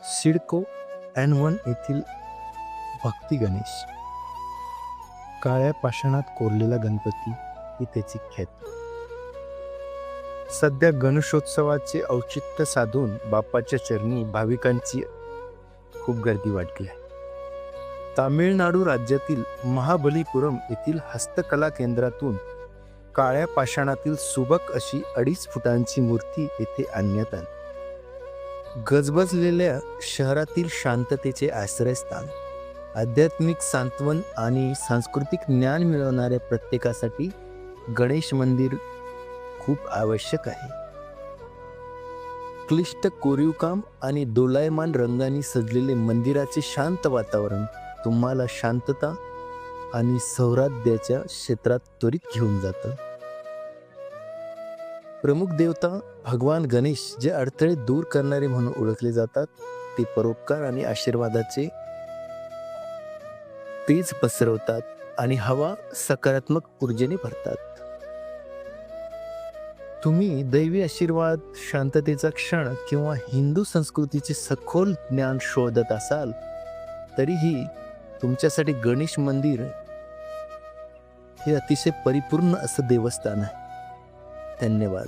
CIDCO N1 येथील भक्ती गणेश. काळ्या पाषाणात कोरलेला गणपती ही त्याची ख्याती. सध्या गणेशोत्सवाचे औचित्य साधून बाप्पाच्या चरणी भाविकांची खूप गर्दी वाढली आहे. तामिळनाडू राज्यातील महाबलीपुरम येथील हस्तकला केंद्रातून काळ्या पाषाणातील सुबक अशी 2.5 फुटांची मूर्ती येथे आणण्यात आली. गजबजलेल्या शहरातील शांततेचे आश्रयस्थान, आध्यात्मिक सांत्वन आणि सांस्कृतिक ज्ञान मिळवणाऱ्या प्रत्येकासाठी गणेश मंदिर खूप आवश्यक आहे. क्लिष्ट कोरीवकाम आणि दोलायमान रंगांनी सजलेले मंदिराचे शांत वातावरण तुम्हाला शांतता आणि सौहार्दाच्या क्षेत्रात त्वरित घेऊन जातं. प्रमुख देवता भगवान गणेश, जे अडथळे दूर करणारे म्हणून ओळखले जातात, ते परोपकार आणि आशीर्वादाचे तेज पसरवतात आणि हवा सकारात्मक ऊर्जेने भरतात. तुम्ही दैवी आशीर्वाद, शांततेचा क्षण किंवा हिंदू संस्कृतीचे सखोल ज्ञान शोधत असाल, तरीही तुमच्यासाठी गणेश मंदिर हे अतिशय परिपूर्ण असं देवस्थान आहे. धन्यवाद.